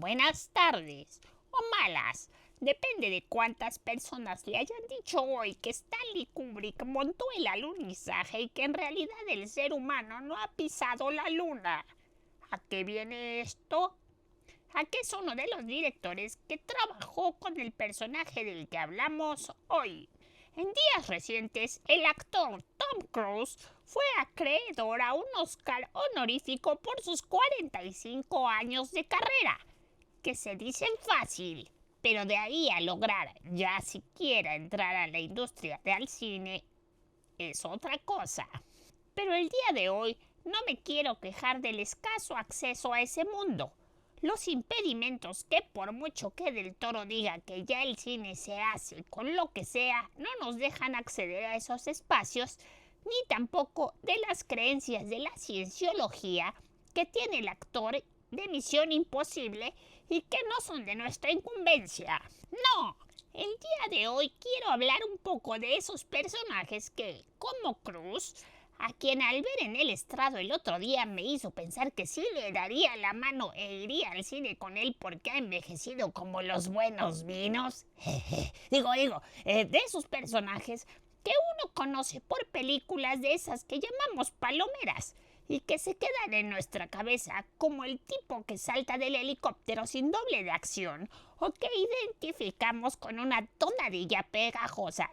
buenas tardes o malas. Depende de cuántas personas le hayan dicho hoy que Stanley Kubrick montó el alunizaje y que en realidad el ser humano no ha pisado la luna. ¿A qué viene esto? A que es uno de los directores que trabajó con el personaje del que hablamos hoy. En días recientes, el actor Tom Cruise fue acreedor a un Oscar honorífico por sus 45 años de carrera, que se dicen fácil, pero de ahí a lograr ya siquiera entrar a la industria del cine es otra cosa. Pero el día de hoy no me quiero quejar del escaso acceso a ese mundo. Los impedimentos que por mucho que Del Toro diga que ya el cine se hace con lo que sea, no nos dejan acceder a esos espacios, ni tampoco de las creencias de la cienciología que tiene el actor de Misión Imposible y que no son de nuestra incumbencia. No, el día de hoy quiero hablar un poco de esos personajes que, como Cruz, a quien al ver en el estrado el otro día me hizo pensar que sí le daría la mano e iría al cine con él porque ha envejecido como los buenos vinos. De esos personajes que uno conoce por películas de esas que llamamos palomeras y que se quedan en nuestra cabeza como el tipo que salta del helicóptero sin doble de acción o que identificamos con una tonadilla pegajosa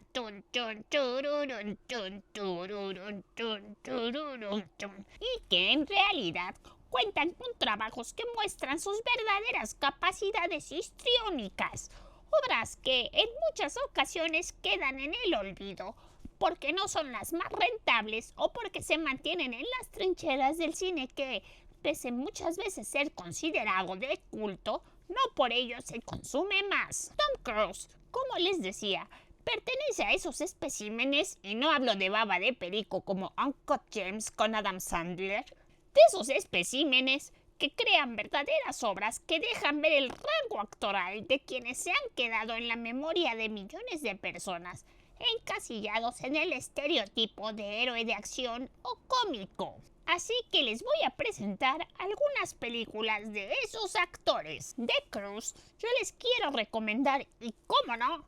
y que en realidad cuentan con trabajos que muestran sus verdaderas capacidades histriónicas, obras que en muchas ocasiones quedan en el olvido porque no son las más rentables o porque se mantienen en las trincheras del cine que, pese muchas veces ser considerado de culto, no por ello se consume más. Tom Cruise, como les decía, pertenece a esos especímenes, y no hablo de baba de perico como Uncut Gems con Adam Sandler, de esos especímenes que crean verdaderas obras que dejan ver el rango actoral de quienes se han quedado en la memoria de millones de personas, encasillados en el estereotipo de héroe de acción o cómico. Así que les voy a presentar algunas películas de esos actores. De Cruise, yo les quiero recomendar, y cómo no,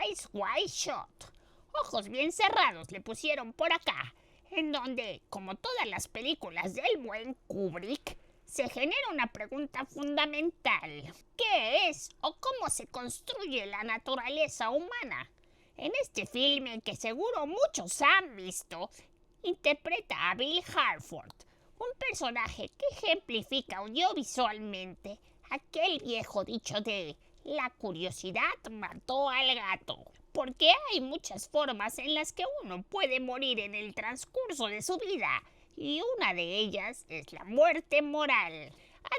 Eyes Wide Shut. Ojos bien cerrados le pusieron por acá, en donde, como todas las películas del buen Kubrick, se genera una pregunta fundamental. ¿Qué es o cómo se construye la naturaleza humana? En este filme, que seguro muchos han visto, interpreta a Bill Harford, un personaje que ejemplifica audiovisualmente aquel viejo dicho de la curiosidad mató al gato. Porque hay muchas formas en las que uno puede morir en el transcurso de su vida, y una de ellas es la muerte moral.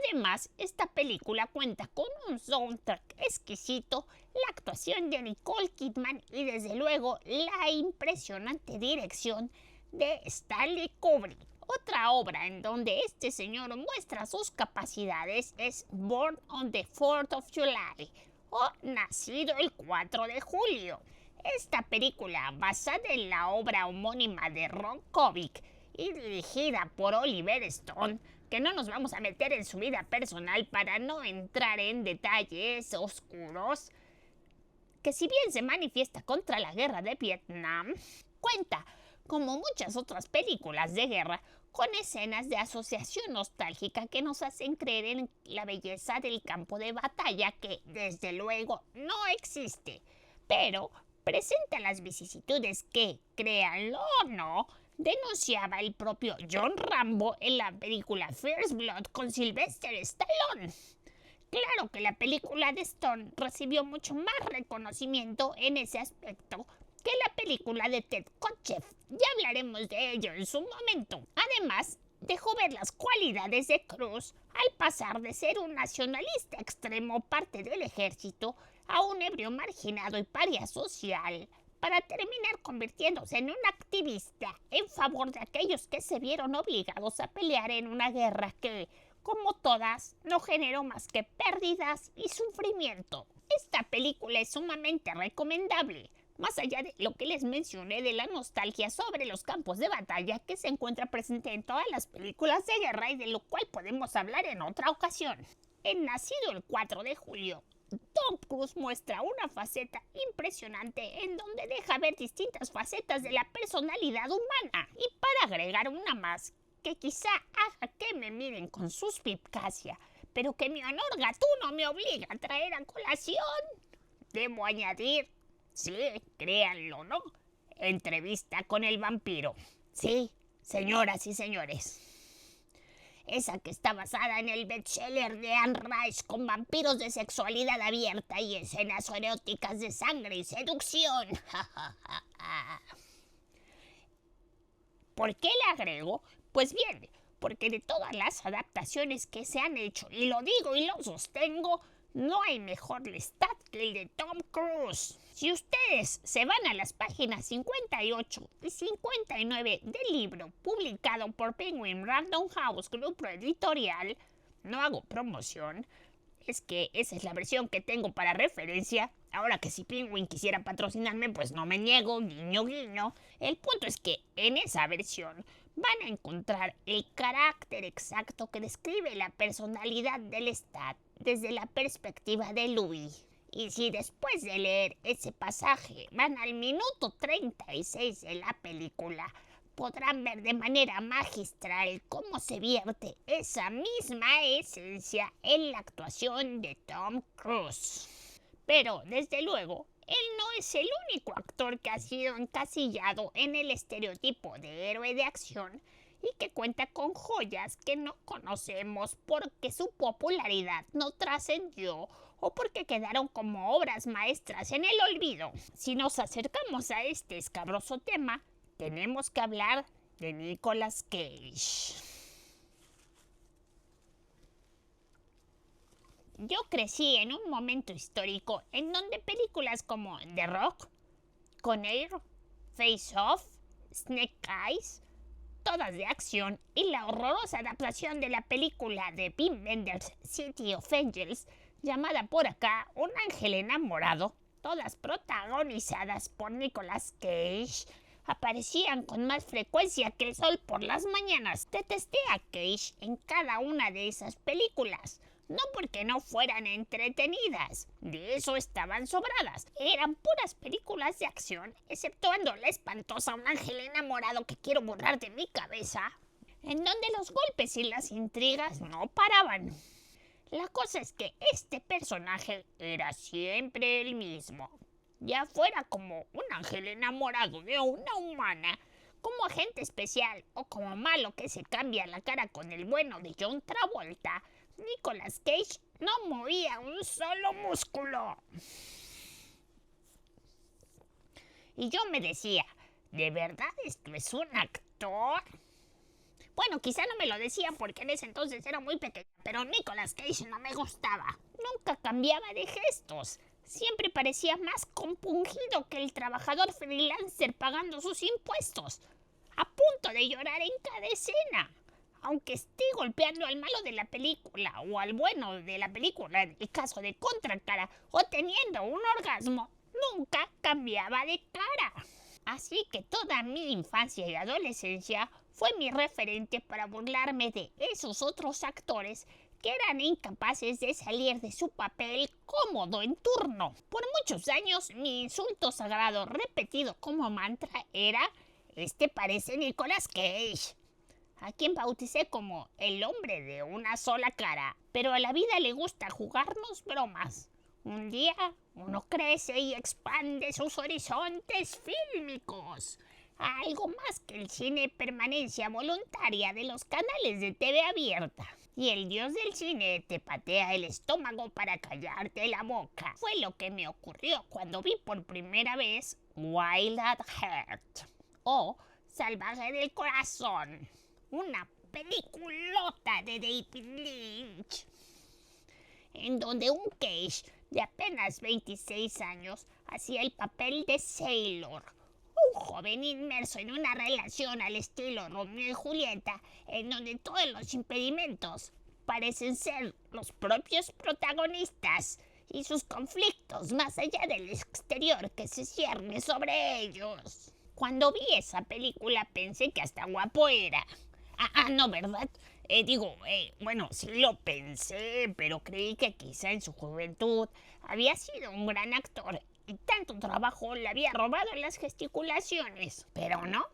Además, esta película cuenta con un soundtrack exquisito, la actuación de Nicole Kidman y desde luego la impresionante dirección de Stanley Kubrick. Otra obra en donde este señor muestra sus capacidades es Born on the 4th of July o Nacido el 4 de julio. Esta película, basada en la obra homónima de Ron Kovic y dirigida por Oliver Stone, que no nos vamos a meter en su vida personal para no entrar en detalles oscuros, que si bien se manifiesta contra la guerra de Vietnam, cuenta, como muchas otras películas de guerra, con escenas de asociación nostálgica que nos hacen creer en la belleza del campo de batalla que, desde luego, no existe, pero presenta las vicisitudes que, créanlo o no, denunciaba el propio John Rambo en la película First Blood con Sylvester Stallone. Claro que la película de Stone recibió mucho más reconocimiento en ese aspecto que la película de Ted Kotcheff. Ya hablaremos de ello en su momento. Además, dejó ver las cualidades de Cruz al pasar de ser un nacionalista extremo parte del ejército a un ebrio marginado y paria social, para terminar convirtiéndose en un activista en favor de aquellos que se vieron obligados a pelear en una guerra que, como todas, no generó más que pérdidas y sufrimiento. Esta película es sumamente recomendable, más allá de lo que les mencioné de la nostalgia sobre los campos de batalla que se encuentra presente en todas las películas de guerra y de lo cual podemos hablar en otra ocasión. En Nacido el 4 de julio, Tom Cruise muestra una faceta impresionante en donde deja ver distintas facetas de la personalidad humana. Y para agregar una más, que quizá haga que me miren con suspicacia, pero que mi honor gatuno me obliga a traer a colación, debo añadir, sí, créanlo, ¿no?, entrevista con el vampiro. Sí, señoras y señores. Esa que está basada en el bestseller de Anne Rice, con vampiros de sexualidad abierta y escenas eróticas de sangre y seducción. ¿Por qué le agrego? Pues bien, porque de todas las adaptaciones que se han hecho, y lo digo y lo sostengo, no hay mejor Lestat que el de Tom Cruise. Si ustedes se van a las páginas 58 y 59 del libro publicado por Penguin Random House Grupo Editorial, no hago promoción, es que esa es la versión que tengo para referencia. Ahora que si Penguin quisiera patrocinarme, pues no me niego, guiño guiño. El punto es que en esa versión van a encontrar el carácter exacto que describe la personalidad del Lestat desde la perspectiva de Louis. Y si después de leer ese pasaje van al minuto 36 de la película, podrán ver de manera magistral cómo se vierte esa misma esencia en la actuación de Tom Cruise. Pero, desde luego, él no es el único actor que ha sido encasillado en el estereotipo de héroe de acción y que cuenta con joyas que no conocemos porque su popularidad no trascendió o porque quedaron como obras maestras en el olvido. Si nos acercamos a este escabroso tema, tenemos que hablar de Nicolas Cage. Yo crecí en un momento histórico en donde películas como The Rock, Con Air, Face Off, Snake Eyes, todas de acción, y la horrorosa adaptación de la película de Wim Wenders City of Angels, llamada por acá Un Ángel Enamorado, todas protagonizadas por Nicolas Cage, aparecían con más frecuencia que el sol por las mañanas. Detesté a Cage en cada una de esas películas. No porque no fueran entretenidas, de eso estaban sobradas. Eran puras películas de acción, exceptuando la espantosa Un Ángel Enamorado que quiero borrar de mi cabeza, en donde los golpes y las intrigas no paraban. La cosa es que este personaje era siempre el mismo. Ya fuera como un ángel enamorado de una humana, como agente especial o como malo que se cambia la cara con el bueno de John Travolta, Nicolas Cage no movía un solo músculo. Y yo me decía, ¿de verdad esto es un actor? Bueno, quizá no me lo decía porque en ese entonces era muy pequeña, pero Nicolas Cage no me gustaba. Nunca cambiaba de gestos. Siempre parecía más compungido que el trabajador freelancer pagando sus impuestos, a punto de llorar en cada escena. Aunque esté golpeando al malo de la película o al bueno de la película en el caso de Contracara o teniendo un orgasmo, nunca cambiaba de cara. Así que toda mi infancia y adolescencia fue mi referente para burlarme de esos otros actores que eran incapaces de salir de su papel cómodo en turno. Por muchos años mi insulto sagrado repetido como mantra era: "Este parece Nicolas Cage", a quien bauticé como el hombre de una sola cara, pero a la vida le gusta jugarnos bromas. Un día uno crece y expande sus horizontes fílmicos a algo más que el cine permanencia voluntaria de los canales de TV abierta. Y el dios del cine te patea el estómago para callarte la boca. Fue lo que me ocurrió cuando vi por primera vez Wild at Heart o Salvaje del Corazón, una peliculota de David Lynch, en donde un Cage de apenas 26 años hacía el papel de Sailor, un joven inmerso en una relación al estilo Romeo y Julieta, en donde todos los impedimentos parecen ser los propios protagonistas y sus conflictos más allá del exterior que se cierne sobre ellos. Cuando vi esa película pensé que hasta guapo era. No, ¿verdad? Bueno, sí lo pensé, pero creí que quizá en su juventud había sido un gran actor y tanto trabajo le había robado las gesticulaciones. Pero no,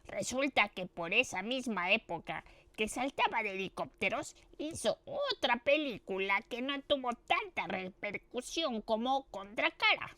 resulta que por esa misma época que saltaba de helicópteros, hizo otra película que no tuvo tanta repercusión como Contracara.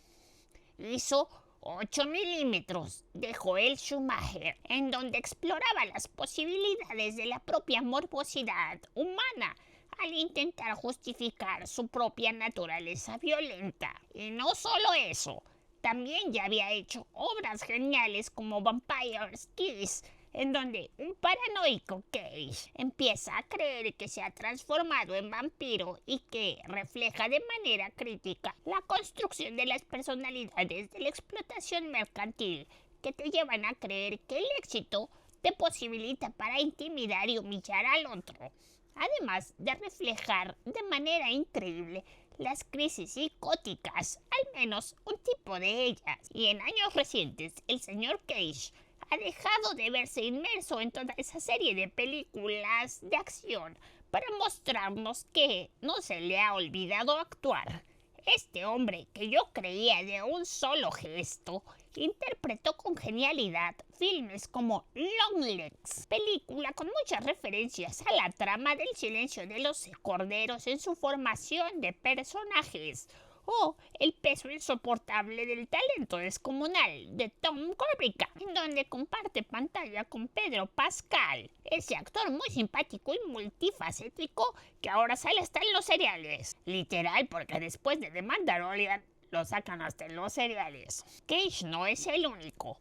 Hizo 8 milímetros de Joel Schumacher, en donde exploraba las posibilidades de la propia morbosidad humana al intentar justificar su propia naturaleza violenta. Y no solo eso, también ya había hecho obras geniales como Vampire's Kiss, en donde un paranoico Cage empieza a creer que se ha transformado en vampiro y que refleja de manera crítica la construcción de las personalidades de la explotación mercantil que te llevan a creer que el éxito te posibilita para intimidar y humillar al otro, además de reflejar de manera increíble las crisis psicóticas, al menos un tipo de ellas. Y en años recientes, el señor Cage ha dejado de verse inmerso en toda esa serie de películas de acción para mostrarnos que no se le ha olvidado actuar. Este hombre, que yo creía de un solo gesto, interpretó con genialidad filmes como Longlegs, película con muchas referencias a la trama del Silencio de los Corderos en su formación de personajes, o El peso insoportable del talento descomunal de Tom Gorbica, en donde comparte pantalla con Pedro Pascal, ese actor muy simpático y multifacético que ahora sale hasta en los seriales. Literal, porque después de The Mandalorian lo sacan hasta en los seriales. Cage no es el único.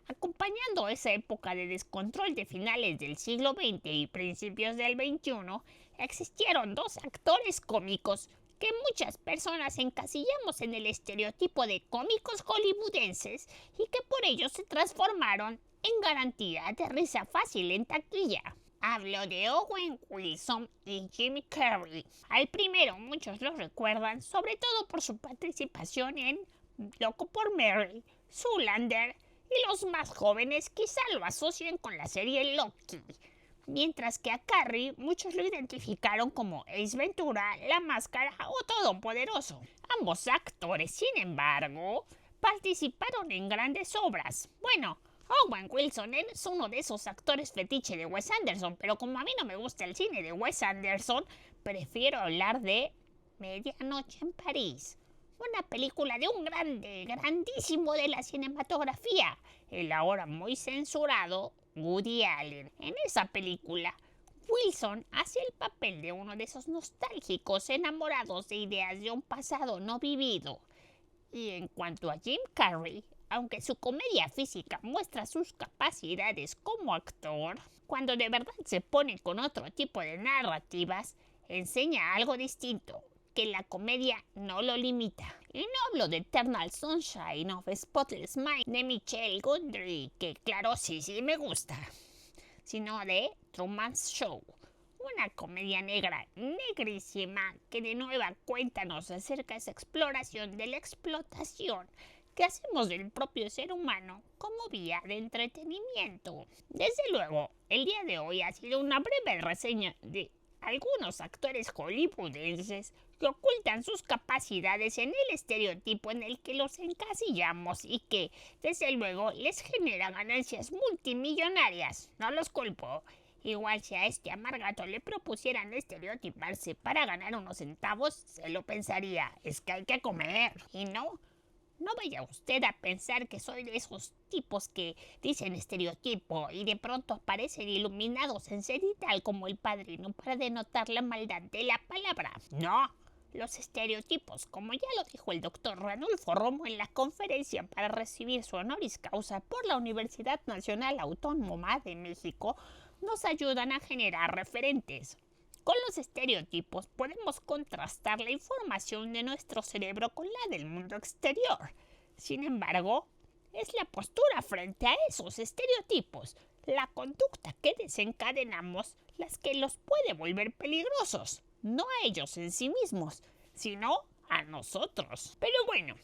Acompañando esa época de descontrol de finales del siglo XX y principios del XXI, existieron dos actores cómicos que muchas personas encasillamos en el estereotipo de cómicos hollywoodenses y que por ello se transformaron en garantía de risa fácil en taquilla. Hablo de Owen Wilson y Jim Carrey. Al primero muchos lo recuerdan sobre todo por su participación en Loco por Mary, Zoolander, y los más jóvenes quizá lo asocien con la serie Loki, mientras que a Carrey muchos lo identificaron como Ace Ventura, La Máscara o Todopoderoso. Ambos actores, sin embargo, participaron en grandes obras. Bueno, Owen Wilson es uno de esos actores fetiche de Wes Anderson, pero como a mí no me gusta el cine de Wes Anderson, prefiero hablar de Medianoche en París, una película de un grandísimo de la cinematografía, el ahora muy censurado Woody Allen. En esa película, Wilson hace el papel de uno de esos nostálgicos enamorados de ideas de un pasado no vivido. Y en cuanto a Jim Carrey, aunque su comedia física muestra sus capacidades como actor, cuando de verdad se pone con otro tipo de narrativas, enseña algo distinto, que la comedia no lo limita. Y no hablo de Eternal Sunshine of Spotless Mind de Michelle Gondry, que claro, sí me gusta, sino de Truman's Show, una comedia negra negrísima que de nueva cuenta nos acerca a esa exploración de la explotación que hacemos del propio ser humano como vía de entretenimiento. Desde luego, el día de hoy ha sido una breve reseña de algunos actores hollywoodenses que ocultan sus capacidades en el estereotipo en el que los encasillamos y que, desde luego, les genera ganancias multimillonarias. No los culpo. Igual si a este amargato le propusieran estereotiparse para ganar unos centavos, se lo pensaría. Es que hay que comer. Y no vaya usted a pensar que soy de esos tipos que dicen estereotipo y de pronto aparecen iluminados en cenital como el padrino para denotar la maldad de la palabra. No, los estereotipos, como ya lo dijo el doctor Ranulfo Romo en la conferencia para recibir su honoris causa por la Universidad Nacional Autónoma de México, nos ayudan a generar referentes. Con los estereotipos podemos contrastar la información de nuestro cerebro con la del mundo exterior. Sin embargo, es la postura frente a esos estereotipos, la conducta que desencadenamos, las que los puede volver peligrosos, no a ellos en sí mismos, sino a nosotros. Pero bueno,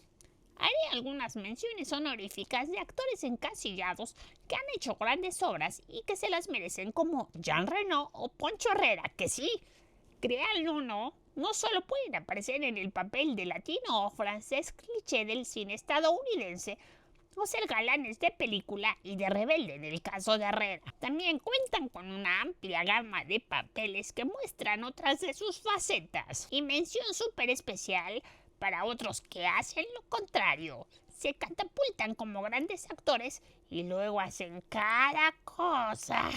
Haré algunas menciones honoríficas de actores encasillados que han hecho grandes obras y que se las merecen, como Jean Reno o Poncho Herrera, que sí, créanlo o no, no solo pueden aparecer en el papel de latino o francés cliché del cine estadounidense, o ser galanes de película y de rebelde en el caso de Herrera. También cuentan con una amplia gama de papeles que muestran otras de sus facetas. Y mención súper especial para otros que hacen lo contrario. Se catapultan como grandes actores y luego hacen cada cosa.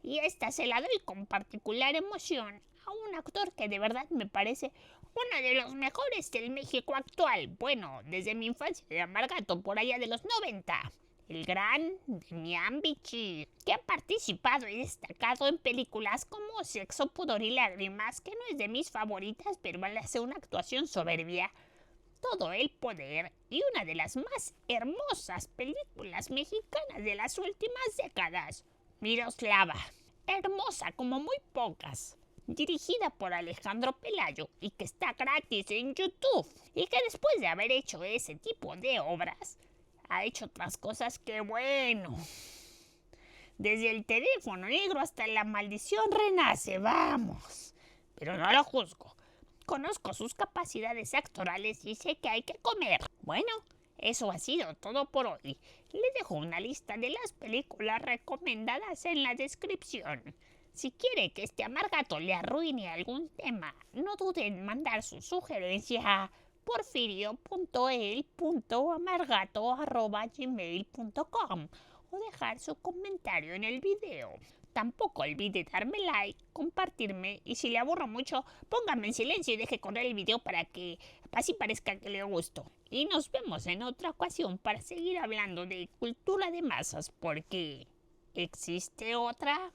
Y esta se la doy con particular emoción a un actor que de verdad me parece uno de los mejores del México actual. Bueno, desde mi infancia de Amargato, por allá de los 90. El gran Demián Bichir, que ha participado y destacado en películas como Sexo, Pudor y Lágrimas, que no es de mis favoritas, pero le hace una actuación soberbia. Todo el poder y una de las más hermosas películas mexicanas de las últimas décadas, Miroslava. Hermosa como muy pocas. Dirigida por Alejandro Pelayo y que está gratis en YouTube. Y que después de haber hecho ese tipo de obras, ha hecho otras cosas que bueno. Desde El teléfono negro hasta La maldición renace, vamos. Pero no lo juzgo. Conozco sus capacidades actorales y sé que hay que comer. Bueno, eso ha sido todo por hoy. Le dejo una lista de las películas recomendadas en la descripción. Si quiere que este Amargato le arruine algún tema, no duden en mandar su sugerencia a porfirio.el.amargato@gmail.com o dejar su comentario en el video. Tampoco olvide darme like, compartirme y si le aburro mucho, póngame en silencio y deje correr el video para que así parezca que le gustó. Y nos vemos en otra ocasión para seguir hablando de cultura de masas, porque ¿existe otra?